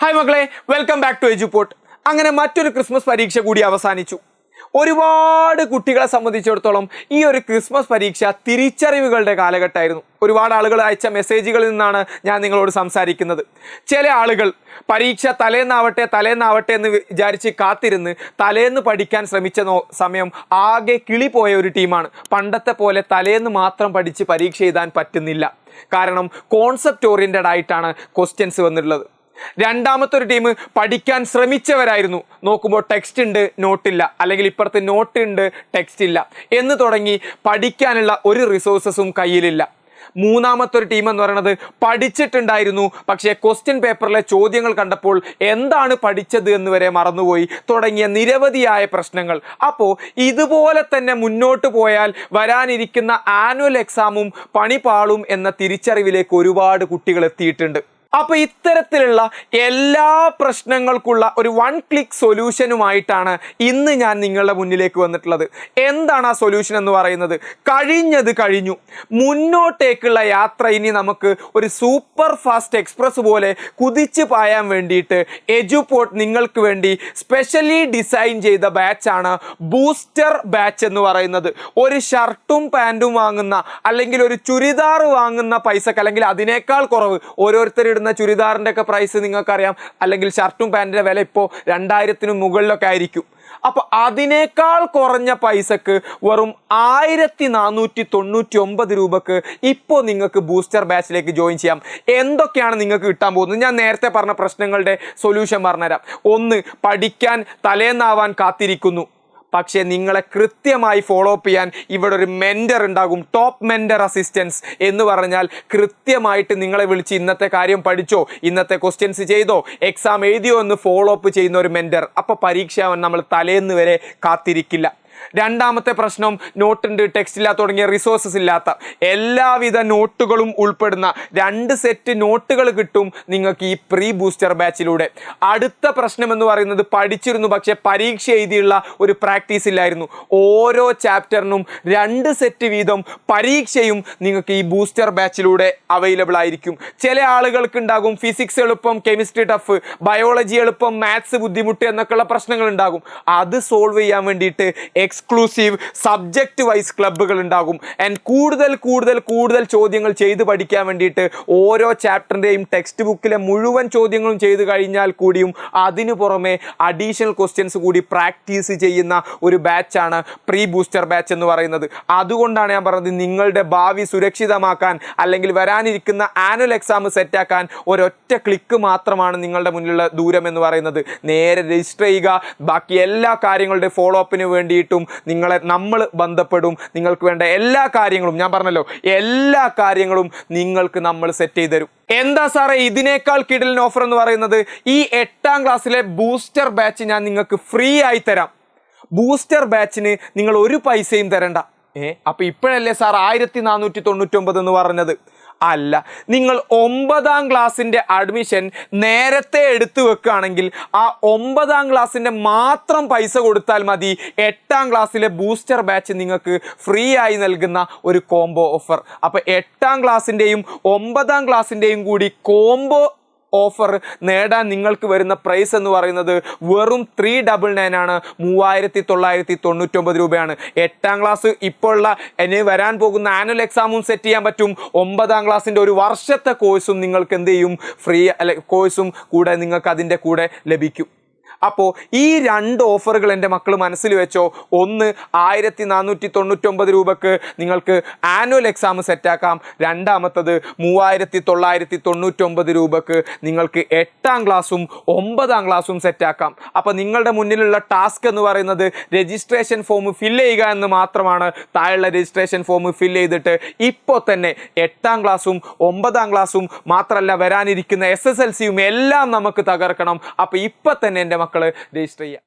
Hi മക്കളെ, welcome back to Eduport. അങ്ങനെ മറ്റൊരു ക്രിസ്മസ് പരീക്ഷ കൂടി അവസാനിച്ചു. ഒരുപാട് കുട്ടികളെ സംബന്ധിച്ചിടത്തോളം ഈ ഒരു ക്രിസ്മസ് പരീക്ഷ തിരിച്ചറിവുകളുടെ കാലഘട്ടമായിരുന്നു. ഒരുപാട് ആളുകൾ അയച്ച മെസ്സേജുകളിൽ നിന്നാണ് ഞാൻ നിങ്ങളോട് സംസാരിക്കുന്നത്. ചില ആളുകൾ പരീക്ഷ തലേന്നാവട്ടെ എന്ന് വിചാരിച്ച് കാത്തിരുന്ന് തലേന്ന് പഠിക്കാൻ ശ്രമിച്ച സമയം ആകെ കിളി പോയ ഒരു ടീമാണ്. പണ്ടത്തെ പോലെ തലേന്ന് മാത്രം പഠിച്ച് പരീക്ഷ എഴുതാൻ പറ്റുന്നില്ല. കാരണം കോൺസെപ്റ്റ് ഓറിയൻറ്റഡ് ആയിട്ടാണ് ക്വസ്റ്റ്യൻസ് വന്നിട്ടുള്ളത്. രണ്ടാമത്തെ ഒരു ടീം പഠിക്കാൻ ശ്രമിച്ചവരായിരുന്നു. നോക്കുമ്പോൾ ടെക്സ്റ്റ് ഉണ്ട്, നോട്ടില്ല, അല്ലെങ്കിൽ ഇപ്പുറത്ത് നോട്ട് ഉണ്ട്, ടെക്സ്റ്റ് ഇല്ല എന്ന് തുടങ്ങി പഠിക്കാനുള്ള ഒരു റിസോഴ്സസും കയ്യിലില്ല. മൂന്നാമത്തെ ഒരു ടീം എന്ന് പറയുന്നത് പഠിച്ചിട്ടുണ്ടായിരുന്നു, പക്ഷേ ക്വസ്റ്റ്യൻ പേപ്പറിലെ ചോദ്യങ്ങൾ കണ്ടപ്പോൾ എന്താണ് പഠിച്ചത് എന്ന് വരെ മറന്നുപോയി തുടങ്ങിയ നിരവധിയായ പ്രശ്നങ്ങൾ. അപ്പോൾ ഇതുപോലെ തന്നെ മുന്നോട്ട് പോയാൽ വരാനിരിക്കുന്ന ആനുവൽ എക്സാമും പണിപാളും എന്ന തിരിച്ചറിവിലേക്ക് ഒരുപാട് കുട്ടികൾ എത്തിയിട്ടുണ്ട്. അപ്പോൾ ഇത്തരത്തിലുള്ള എല്ലാ പ്രശ്നങ്ങൾക്കുള്ള ഒരു വൺ ക്ലിക്ക് സൊല്യൂഷനുമായിട്ടാണ് ഇന്ന് ഞാൻ നിങ്ങളുടെ മുന്നിലേക്ക് വന്നിട്ടുള്ളത്. എന്താണ് ആ സൊല്യൂഷൻ എന്ന് പറയുന്നത്? കഴിഞ്ഞത് കഴിഞ്ഞു, മുന്നോട്ടേക്കുള്ള യാത്ര ഇനി നമുക്ക് ഒരു സൂപ്പർ ഫാസ്റ്റ് എക്സ്പ്രസ് പോലെ കുതിച്ച് പായാൻ വേണ്ടിയിട്ട് എജുപോർട്ട് നിങ്ങൾക്ക് വേണ്ടി സ്പെഷ്യലി ഡിസൈൻ ചെയ്ത ബാച്ചാണ് ബൂസ്റ്റർ ബാച്ച് എന്ന് പറയുന്നത്. ഒരു ഷർട്ടും പാൻറ്റും വാങ്ങുന്ന, അല്ലെങ്കിൽ ഒരു ചുരിദാർ വാങ്ങുന്ന പൈസക്ക്, അല്ലെങ്കിൽ അതിനേക്കാൾ കുറവ്, ഓരോരുത്തരുടെ ചുരിദാറിന്റെ ഒക്കെ പ്രൈസ് നിങ്ങൾക്കറിയാം, അല്ലെങ്കിൽ ഷർട്ടും പാൻറ്റിന്റെ വില ഇപ്പോൾ 2000-ന് മുകളിലൊക്കെ ആയിരിക്കും. അപ്പൊ അതിനേക്കാൾ കുറഞ്ഞ പൈസക്ക് വെറും 1499 രൂപക്ക് ഇപ്പോൾ നിങ്ങൾക്ക് ബൂസ്റ്റർ ബാച്ചിലേക്ക് ജോയിൻ ചെയ്യാം. എന്തൊക്കെയാണ് നിങ്ങൾക്ക് കിട്ടാൻ പോകുന്നത്? ഞാൻ നേരത്തെ പറഞ്ഞ പ്രശ്നങ്ങളുടെ സൊല്യൂഷൻ പറഞ്ഞുതരാം. ഒന്ന്, പഠിക്കാൻ തലേന്നാവാൻ കാത്തിരിക്കുന്നു, പക്ഷേ നിങ്ങളെ കൃത്യമായി ഫോളോ അപ്പ് ചെയ്യാൻ ഇവിടെ ഒരു മെൻറ്റർ ഉണ്ടാകും. ടോപ്പ് മെൻറ്റർ അസിസ്റ്റൻസ് എന്ന് പറഞ്ഞാൽ കൃത്യമായിട്ട് നിങ്ങളെ വിളിച്ച് ഇന്നത്തെ കാര്യം പഠിച്ചോ, ഇന്നത്തെ ക്വസ്റ്റ്യൻസ് ചെയ്തോ, എക്സാം എഴുതിയോ എന്ന് ഫോളോ അപ്പ് ചെയ്യുന്ന ഒരു മെൻറ്റർ. അപ്പോൾ പരീക്ഷ നമ്മൾ തലേന്ന് വരെ കാത്തിരിക്കില്ല. രണ്ടാമത്തെ പ്രശ്നം, നോട്ടുണ്ട്, ടെക്സ്റ്റ് ഇല്ലാത്ത തുടങ്ങിയ റിസോഴ്സസ് ഇല്ലാത്ത, എല്ലാവിധ നോട്ടുകളും ഉൾപ്പെടുന്ന 2 സെറ്റ് നോട്ടുകൾ കിട്ടും നിങ്ങൾക്ക് ഈ പ്രീ ബൂസ്റ്റർ ബാച്ചിലൂടെ. അടുത്ത പ്രശ്നം എന്ന് പറയുന്നത്, പഠിച്ചിരുന്നു പക്ഷേ പരീക്ഷ എഴുതിയുള്ള ഒരു പ്രാക്ടീസ് ഇല്ലായിരുന്നു. ഓരോ ചാപ്റ്ററിനും 2 സെറ്റ് വീതം പരീക്ഷയും നിങ്ങൾക്ക് ഈ ബൂസ്റ്റർ ബാച്ചിലൂടെ അവൈലബിൾ ആയിരിക്കും. ചില ആളുകൾക്ക് ഉണ്ടാകും ഫിസിക്സ് എളുപ്പം, കെമിസ്ട്രി ടഫ്, ബയോളജി എളുപ്പം, മാത്സ് ബുദ്ധിമുട്ട് എന്നൊക്കെയുള്ള പ്രശ്നങ്ങൾ ഉണ്ടാകും. അത് സോൾവ് ചെയ്യാൻ വേണ്ടിയിട്ട് എക്സ്ക്ലൂസീവ് സബ്ജക്റ്റ് വൈസ് ക്ലബ്ബുകൾ ഉണ്ടാകും. ആൻഡ് കൂടുതൽ ചോദ്യങ്ങൾ ചെയ്ത് പഠിക്കാൻ വേണ്ടിയിട്ട് ഓരോ ചാപ്റ്ററിൻ്റെയും ടെക്സ്റ്റ് ബുക്കിലെ മുഴുവൻ ചോദ്യങ്ങളും ചെയ്ത് കഴിഞ്ഞാൽ കൂടിയും അതിനു പുറമെ അഡീഷണൽ ക്വസ്റ്റ്യൻസ് കൂടി പ്രാക്ടീസ് ചെയ്യുന്ന ഒരു ബാച്ചാണ് പ്രീ ബൂസ്റ്റർ ബാച്ച് എന്ന് പറയുന്നത്. അതുകൊണ്ടാണ് ഞാൻ പറഞ്ഞത്, നിങ്ങളുടെ ഭാവി സുരക്ഷിതമാക്കാൻ, അല്ലെങ്കിൽ വരാനിരിക്കുന്ന ആനുവൽ എക്സാം സെറ്റാക്കാൻ ഒരൊറ്റ ക്ലിക്ക് മാത്രമാണ് നിങ്ങളുടെ മുന്നിലുള്ള ദൂരം എന്ന് പറയുന്നത്. നേരെ രജിസ്റ്റർ ചെയ്യുക. ബാക്കി എല്ലാ കാര്യങ്ങളുടെ ഫോളോ അപ്പിന് വേണ്ടിയിട്ടും നമ്മൾ ബന്ധപ്പെടും. നിങ്ങൾക്ക് വേണ്ട എല്ലാ കാര്യങ്ങളും, ഞാൻ പറഞ്ഞല്ലോ, എല്ലാ കാര്യങ്ങളും നിങ്ങൾക്ക് നമ്മൾ സെറ്റ് ചെയ്ത് തരും. എന്താ സാറേ ഇതിനേക്കാൾ കിടിലൻ ഓഫർ എന്ന് പറയുന്നത്? ഈ 8ാം ക്ലാസ്സിലെ ബൂസ്റ്റർ ബാച്ച് ഞാൻ നിങ്ങൾക്ക് ഫ്രീ ആയി തരാം. ബൂസ്റ്റർ ബാച്ചിന് നിങ്ങൾ ഒരു പൈസയും തരണ്ട. അപ്പൊ ഇപ്പോഴല്ലേ സാർ 1499 എന്ന് പറഞ്ഞത്? അല്ല, നിങ്ങൾ 9ാം ക്ലാസ്സിൻ്റെ അഡ്മിഷൻ നേരത്തെ എടുത്തു വെക്കുകയാണെങ്കിൽ ആ 9ാം ക്ലാസ്സിൻ്റെ മാത്രം പൈസ കൊടുത്താൽ മതി 8ാം ക്ലാസ്സിലെ ബൂസ്റ്റർ ബാച്ച് നിങ്ങൾക്ക് ഫ്രീ ആയി നൽകുന്ന ഒരു കോംബോ ഓഫർ. അപ്പോൾ 8ാം ക്ലാസ്സിൻ്റെയും 9ാം ക്ലാസ്സിൻ്റെയും കൂടി കോംബോ ഓഫർ നേടാൻ നിങ്ങൾക്ക് വരുന്ന പ്രൈസ് എന്ന് പറയുന്നത് വെറും 399 ആണ്. 3999 രൂപയാണ്. 8ാം ക്ലാസ് ഇപ്പോൾ ഉള്ള ഇനി വരാൻ പോകുന്ന ആനുവൽ എക്സാമും സെറ്റ് ചെയ്യാൻ പറ്റും. 9ാം ക്ലാസ്സിൻ്റെ ഒരു വർഷത്തെ കോഴ്സും നിങ്ങൾക്ക് എന്ത് ചെയ്യും? ഫ്രീ കോഴ്സും കൂടെ നിങ്ങൾക്ക് അതിൻ്റെ കൂടെ ലഭിക്കും. അപ്പോൾ ഈ 2 ഓഫറുകൾ എൻ്റെ മക്കൾ മനസ്സിൽ വെച്ചോ. ഒന്ന്, 1499 രൂപക്ക് നിങ്ങൾക്ക് ആനുവൽ എക്സാം സെറ്റാക്കാം. രണ്ടാമത്തത് 3999 രൂപക്ക് നിങ്ങൾക്ക് 8ാം ക്ലാസ്സും 9ാം ക്ലാസ്സും സെറ്റാക്കാം. അപ്പോൾ നിങ്ങളുടെ മുന്നിലുള്ള ടാസ്ക് എന്ന് പറയുന്നത് രജിസ്ട്രേഷൻ ഫോം ഫില്ല് ചെയ്യുക എന്ന് മാത്രമാണ്. താഴെയുള്ള രജിസ്ട്രേഷൻ ഫോം ഫില്ല് ചെയ്തിട്ട് ഇപ്പോൾ തന്നെ 8ാം ക്ലാസ്സും 9ാം ക്ലാസ്സും മാത്രമല്ല വരാനിരിക്കുന്ന SSLCയും എല്ലാം നമുക്ക് തകർക്കണം. അപ്പോൾ ഇപ്പം തന്നെ എൻ്റെ മക്കൾ രജിസ്റ്റർ ചെയ്യുക.